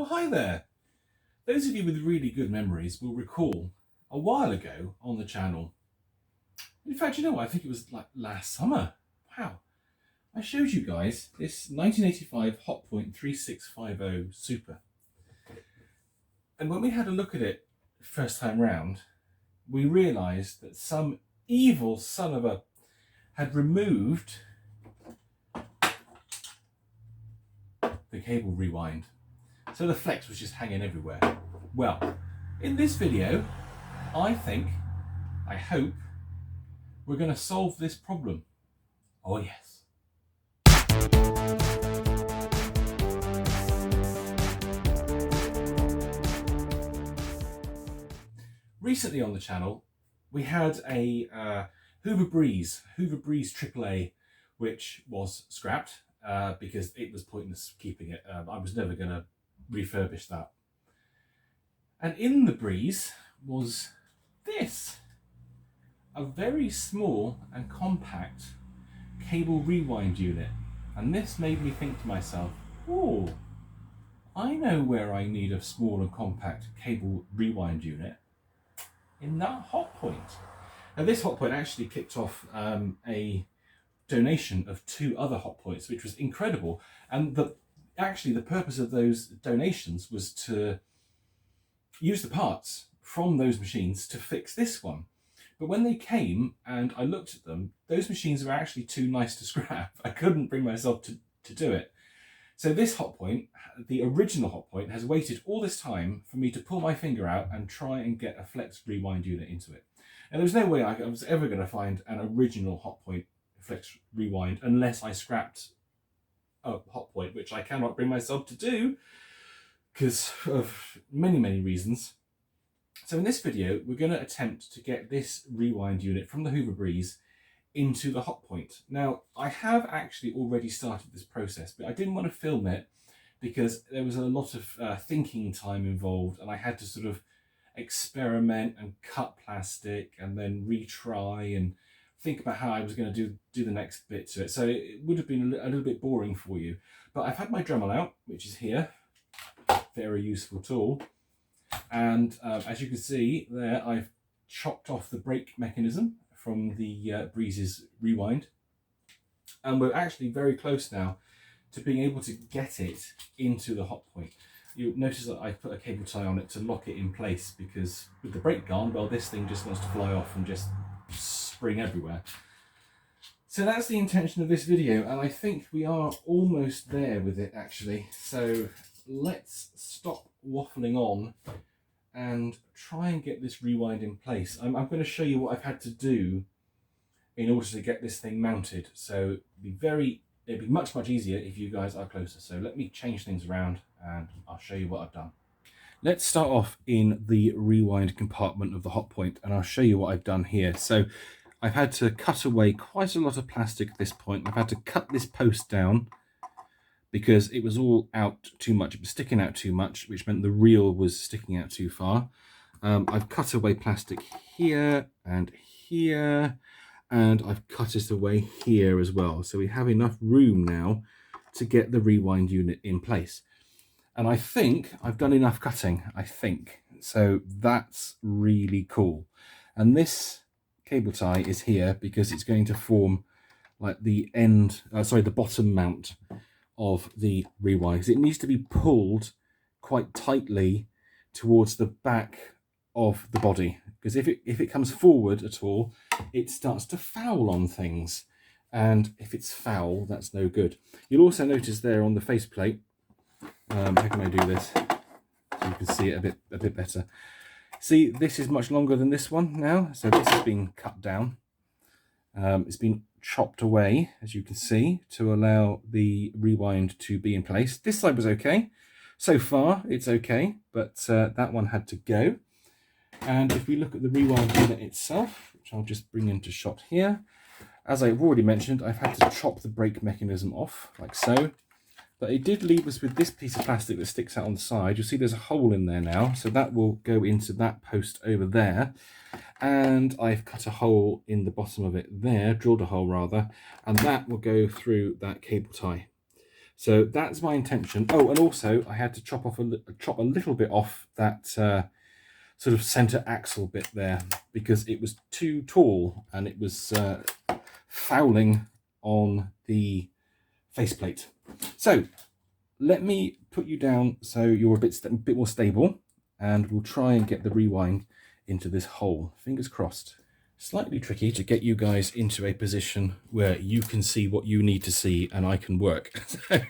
Well, hi there. Those of you with really good memories will recall a while ago on the channel. In fact, you know what? I think it was like last summer. Wow. I showed you guys this 1985 Hotpoint 3650 Super. And when we had a look at it first time round, we realised that some evil son of a had removed the cable rewind. So the flex was just hanging everywhere. Well, in this video, I hope, we're going to solve this problem. Oh yes. Recently on the channel, we had a Hoover Breeze AAA, which was scrapped because it was pointless keeping it. I was never going to refurbish that. And in the Breeze was this, a very small and compact cable rewind unit. And this made me think to myself, oh, I know where I need a small and compact cable rewind unit, in that Hotpoint. Now this Hotpoint actually kicked off a donation of 2 other Hotpoints, which was incredible. And actually the purpose of those donations was to use the parts from those machines to fix this one. But when they came and I looked at them, those machines were actually too nice to scrap. I couldn't bring myself to do it. So this Hotpoint, the original Hotpoint, has waited all this time for me to pull my finger out and try and get a flex rewind unit into it. And there was no way I was ever going to find an original Hotpoint flex rewind unless I scrapped a Hotpoint, which I cannot bring myself to do because of many reasons. So in this video, we're going to attempt to get this rewind unit from the Hoover Breeze into the Hotpoint. Now, I have actually already started this process, but I didn't want to film it because there was a lot of thinking time involved, and I had to sort of experiment and cut plastic and then retry and think about how I was going to do the next bit to it. So it would have been a little bit boring for you. But I've had my Dremel out, which is here. Very useful tool. And as you can see there, I've chopped off the brake mechanism from the Breeze's rewind. And we're actually very close now to being able to get it into the Hotpoint. You'll notice that I put a cable tie on it to lock it in place, because with the brake gone, well, this thing just wants to fly off and just spring everywhere. So that's the intention of this video, and I think we are almost there with it actually. So let's stop waffling on and try and get this rewind in place. I'm going to show you what I've had to do in order to get this thing mounted. So it'd be much easier if you guys are closer. So let me change things around and I'll show you what I've done. Let's start off in the rewind compartment of the Hotpoint, and I'll show you what I've done here. So I've had to cut away quite a lot of plastic at this point. I've had to cut this post down because it was all out too much. It was sticking out too much, which meant the reel was sticking out too far. I've cut away plastic here and here, and I've cut it away here as well. So we have enough room now to get the rewind unit in place. And I think I've done enough cutting, I think. So that's really cool. And this cable tie is here because it's going to form like the the bottom mount of the rewind. Because it needs to be pulled quite tightly towards the back of the body. Because if it comes forward at all, it starts to foul on things. And if it's foul, that's no good. You'll also notice there on the faceplate, how can I do this so you can see it a bit better? See, this is much longer than this one now, so this has been cut down. It's been chopped away, as you can see, to allow the rewind to be in place. This side was okay. So far, it's okay, but that one had to go. And if we look at the rewind unit itself, which I'll just bring into shot here, as I've already mentioned, I've had to chop the brake mechanism off, like so. But it did leave us with this piece of plastic that sticks out on the side. You'll see there's a hole in there now, so that will go into that post over there. And I've cut a hole in the bottom of it there, drilled a hole rather, and that will go through that cable tie. So that's my intention. Oh, and also I had to chop a little bit off that sort of center axle bit there because it was too tall and it was fouling on the faceplate. So let me put you down so you're a bit more stable, and we'll try and get the rewind into this hole. Fingers crossed. Slightly tricky to get you guys into a position where you can see what you need to see and I can work. So,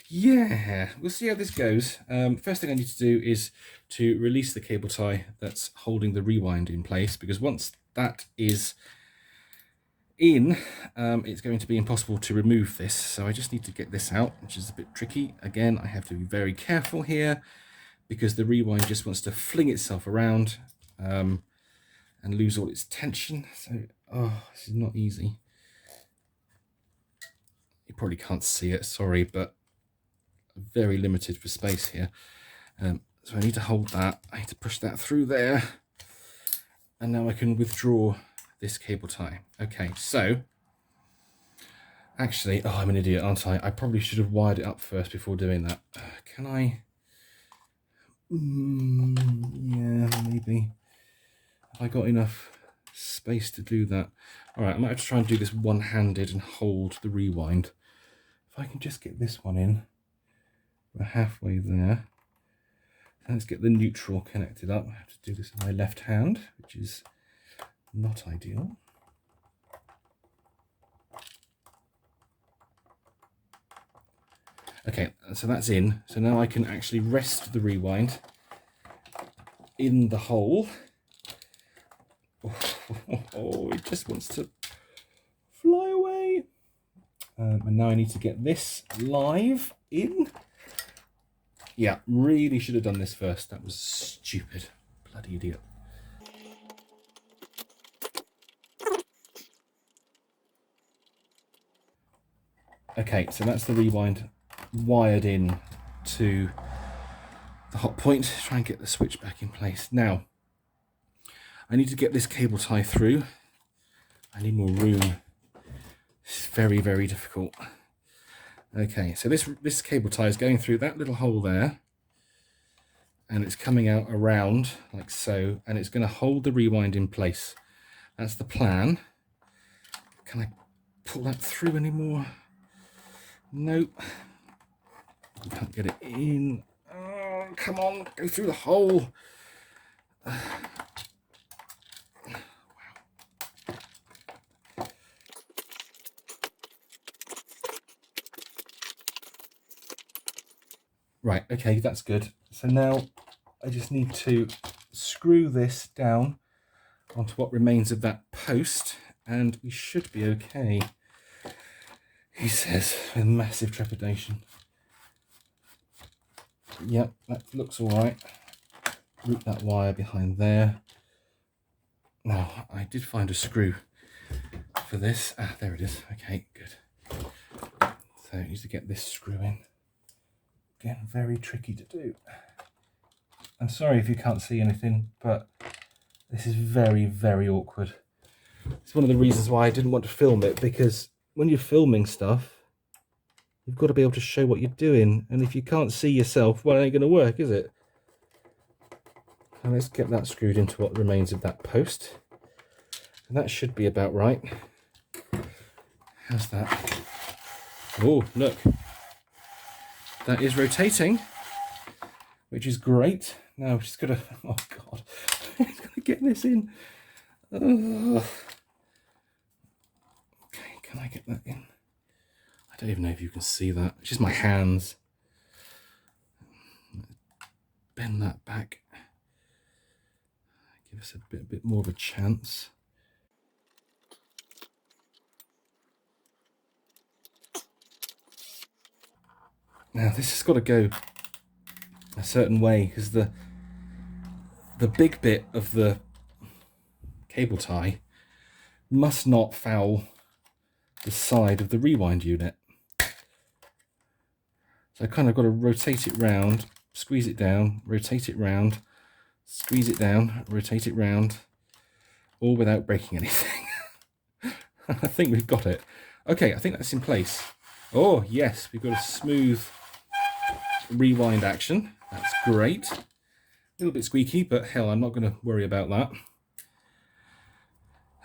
yeah, we'll see how this goes. First thing I need to do is to release the cable tie that's holding the rewind in place, because once that is in, it's going to be impossible to remove this. So I just need to get this out, which is a bit tricky. Again, I have to be very careful here because the rewind just wants to fling itself around and lose all its tension. So, this is not easy. You probably can't see it, sorry, but very limited for space here. So I need to hold that. I need to push that through there. And now I can withdraw this cable tie. Okay, so actually, I'm an idiot, aren't I? I probably should have wired it up first before doing that. Can I? Yeah, maybe. Have I got enough space to do that? All right, I might have to try and do this one-handed and hold the rewind. If I can just get this one in, we're halfway there. Let's get the neutral connected up. I have to do this with my left hand, which is not ideal. Okay, so that's in. So now I can actually rest the rewind in the hole. Oh, it just wants to fly away. And now I need to get this live in. Yeah, really should have done this first. That was stupid. Bloody idiot. Okay, so that's the rewind wired in to the Hotpoint. Try and get the switch back in place. Now, I need to get this cable tie through. I need more room. It's very, very difficult. Okay, so this cable tie is going through that little hole there, and it's coming out around like so, and it's going to hold the rewind in place. That's the plan. Can I pull that through anymore? Nope. Can't get it in. Oh, come on, go through the hole. Right, okay, that's good. So now I just need to screw this down onto what remains of that post, and we should be okay, he says with massive trepidation. Yep, that looks all right. Route that wire behind there. Now, I did find a screw for this. There it is. Okay, good. So I need to get this screw in. Again, very tricky to do. I'm sorry if you can't see anything, but this is very, very awkward. It's one of the reasons why I didn't want to film it, because when you're filming stuff, you've got to be able to show what you're doing. And if you can't see yourself, well, it ain't going to work, is it? Now let's get that screwed into what remains of that post. And that should be about right. How's that? Oh, look. That is rotating, which is great. Now we've just got to, oh God, I've got to get this in. Okay, can I get that in? I don't even know if you can see that. It's just my hands. Bend that back. Give us a bit more of a chance. Now this has got to go a certain way, because the big bit of the cable tie must not foul the side of the rewind unit. So I kind of got to rotate it round, squeeze it down, rotate it round, squeeze it down, rotate it round, all without breaking anything. I think we've got it. Okay, I think that's in place. Oh, yes, we've got a smooth rewind action. That's great. A little bit squeaky, but hell, I'm not going to worry about that.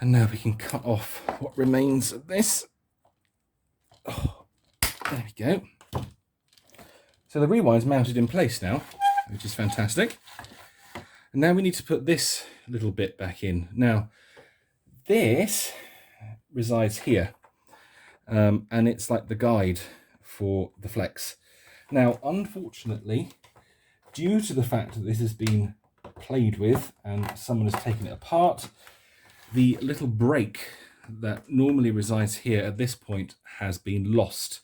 And now we can cut off what remains of this. Oh, there we go. So the rewind's mounted in place now, which is fantastic. And now we need to put this little bit back in. Now, this resides here, and it's like the guide for the flex. Now, unfortunately, due to the fact that this has been played with and someone has taken it apart, the little brake that normally resides here at this point has been lost.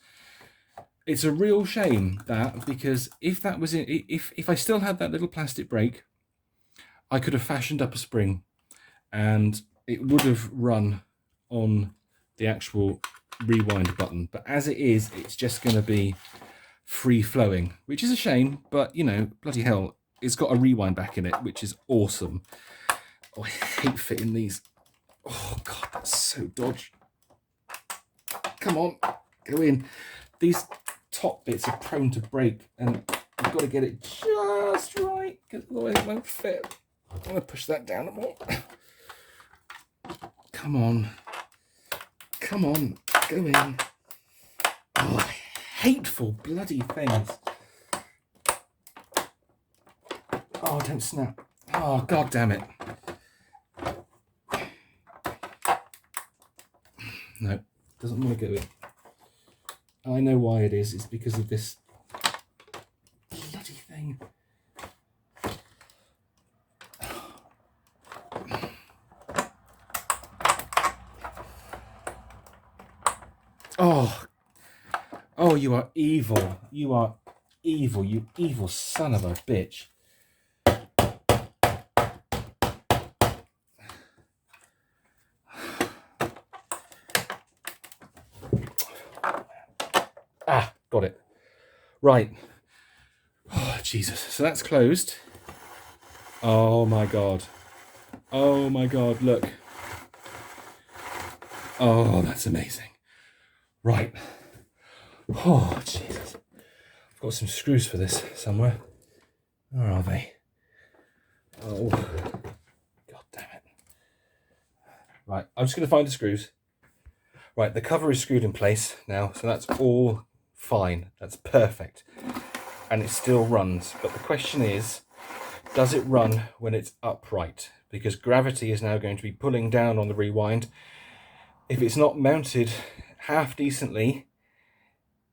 It's a real shame that, because if that was if I still had that little plastic brake, I could have fashioned up a spring and it would have run on the actual rewind button. But as it is, it's just going to be free flowing, which is a shame, but you know, bloody hell, it's got a rewind back in it, which is awesome. Oh, I hate fitting these. Oh god, that's so dodgy. Come on, go in. These top bits are prone to break, and you've got to get it just right, because otherwise it won't fit. I'm going to push that down a more. Come on. Come on, go in. Oh, hateful bloody things. Oh, don't snap. Oh, god damn it. No, doesn't want to go in. I know why it is. It's because of this bloody thing. Oh, you are evil. You are evil, you evil son of a bitch. Ah, got it. Right. Oh, Jesus. So that's closed. Oh my god. Oh my god, look. Oh, that's amazing. Right. Oh, Jesus. I've got some screws for this somewhere. Where are they? Oh, god damn it. Right, I'm just going to find the screws. Right, the cover is screwed in place now, so that's all fine. That's perfect. And it still runs. But the question is, does it run when it's upright? Because gravity is now going to be pulling down on the rewind. If it's not mounted half decently,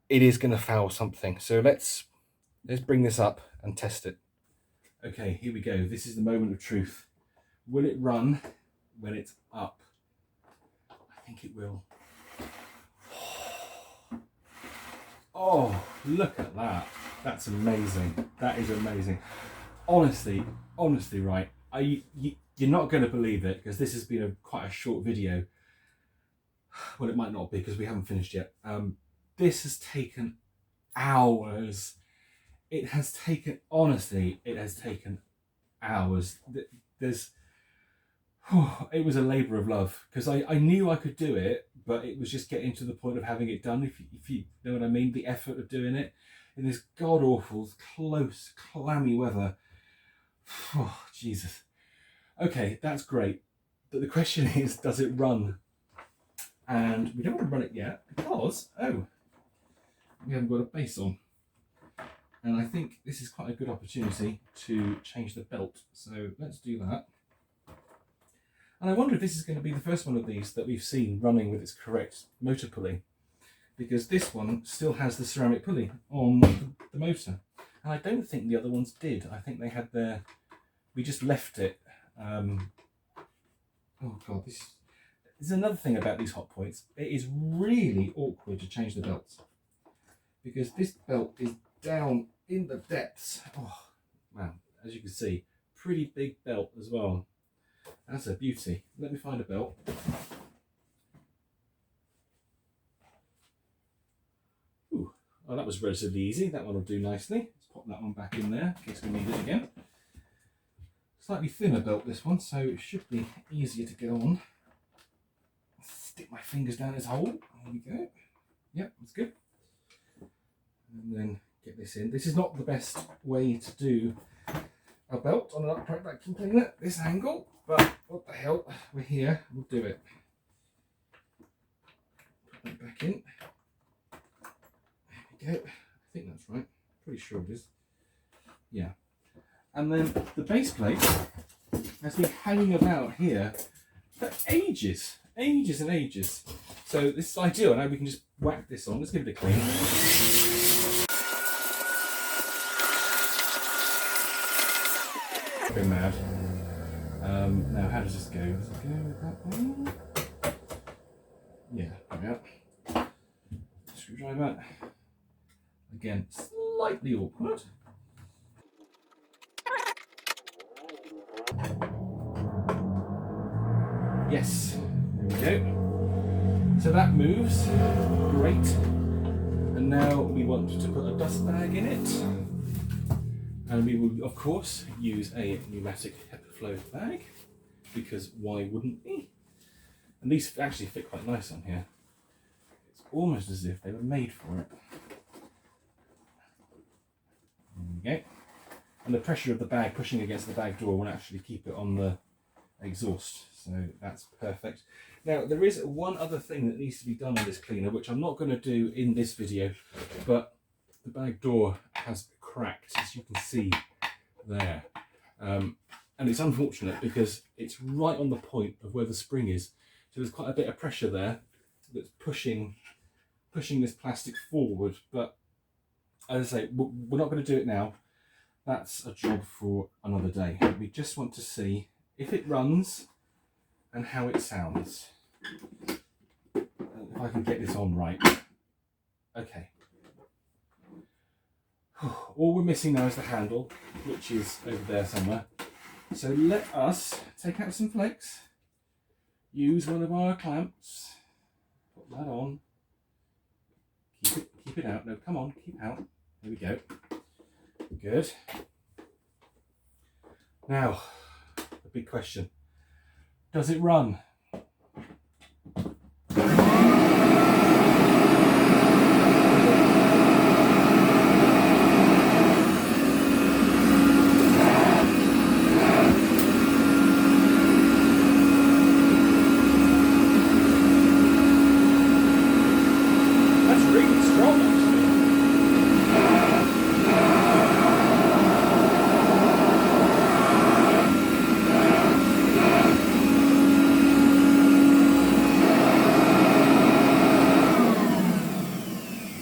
it is going to foul something. So let's bring this up and test it. Okay, here we go. This is the moment of truth. Will it run when it's up? I think it will. Oh, look at that. That's amazing. That is amazing. Honestly, right. You're not going to believe it, because this has been quite a short video. Well, it might not be, because we haven't finished yet. This has taken hours. It has taken, honestly, it has taken hours. It was a labour of love, because I knew I could do it, but it was just getting to the point of having it done, if you know what I mean, the effort of doing it in this god-awful, close, clammy weather. Oh, Jesus. Okay, that's great. But the question is, does it run? And we don't want to run it yet, because, we haven't got a base on. And I think this is quite a good opportunity to change the belt. So let's do that. And I wonder if this is going to be the first one of these that we've seen running with its correct motor pulley, because this one still has the ceramic pulley on the motor. And I don't think the other ones did. I think they had we just left it. Oh God, this is another thing about these Hotpoints. It is really awkward to change the belts, because this belt is down in the depths. Oh man, as you can see, pretty big belt as well. That's a beauty. Let me find a belt. Ooh, oh, that was relatively easy. That one will do nicely. Let's pop that one back in there in case we need it again. Slightly thinner belt, this one, so it should be easier to get on. Stick my fingers down this hole. There we go. Yep, that's good. and then get this in. This is not the best way to do a belt on an upright vacuum cleaner at this angle, but what the hell, we're here, we'll do it. Put that back in. There we go. I think that's right. Pretty sure it is. Yeah. And then the base plate has been hanging about here for ages and ages. So this is ideal. Now we can just whack this on. Let's give it a clean. Go mad. Now how does this go? Does it go with that one? Yeah, there we are. Screwdriver. Again, slightly awkward. Yes, there we go. So that moves, great. And now we want to put a dust bag in it. And we will, of course, use a pneumatic HEPA flow bag, because why wouldn't we? And these actually fit quite nice on here. It's almost as if they were made for it. There we go. And the pressure of the bag pushing against the bag door will actually keep it on the exhaust. So that's perfect. Now there is one other thing that needs to be done on this cleaner, which I'm not going to do in this video, but the bag door has cracked, as you can see there. And it's unfortunate because it's right on the point of where the spring is. So there's quite a bit of pressure there that's pushing this plastic forward. But as I say, we're not going to do it now. That's a job for another day. We just want to see if it runs and how it sounds. If I can get this on right. Okay. All we're missing now is the handle, which is over there somewhere. So let us take out some flex, use one of our clamps, put that on, keep it out. No, come on, keep out. There we go. Good. Now, the big question. Does it run?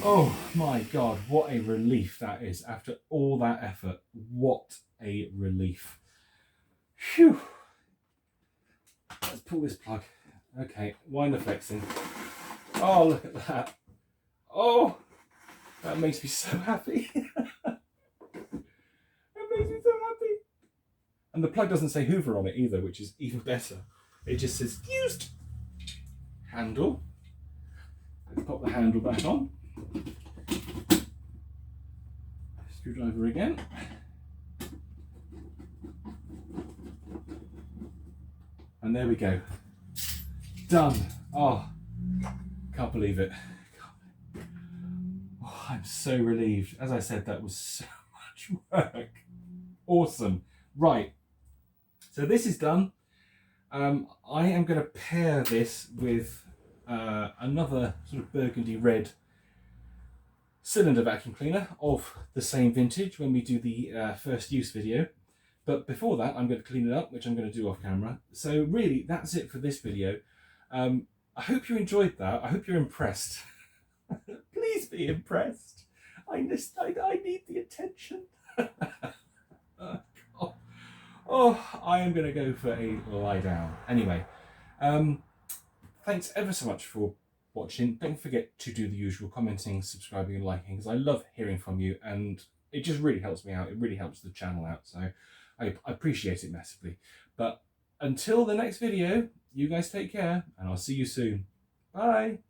Oh my God, what a relief that is. After all that effort, what a relief. Phew. Let's pull this plug. Okay, wind the flex in. Oh, look at that. Oh, that makes me so happy. That makes me so happy. And the plug doesn't say Hoover on it either, which is even better. It just says used. Handle. Let's pop the handle back on. Screwdriver again. And there we go. Done. Oh, can't believe it. Oh, I'm so relieved. As I said, that was so much work. Awesome. Right. So this is done. I am going to pair this with another sort of burgundy red cylinder vacuum cleaner of the same vintage when we do the first use video. But before that, I'm going to clean it up, which I'm going to do off camera. So really, that's it for this video. I hope you enjoyed that. I hope you're impressed. Please be impressed. I need the attention. Oh, I am going to go for a lie down. Anyway, thanks ever so much for watching. Don't forget to do the usual commenting, subscribing and liking, because I love hearing from you and it just really helps me out. It really helps the channel out. So I appreciate it massively. But until the next video, you guys take care and I'll see you soon. Bye.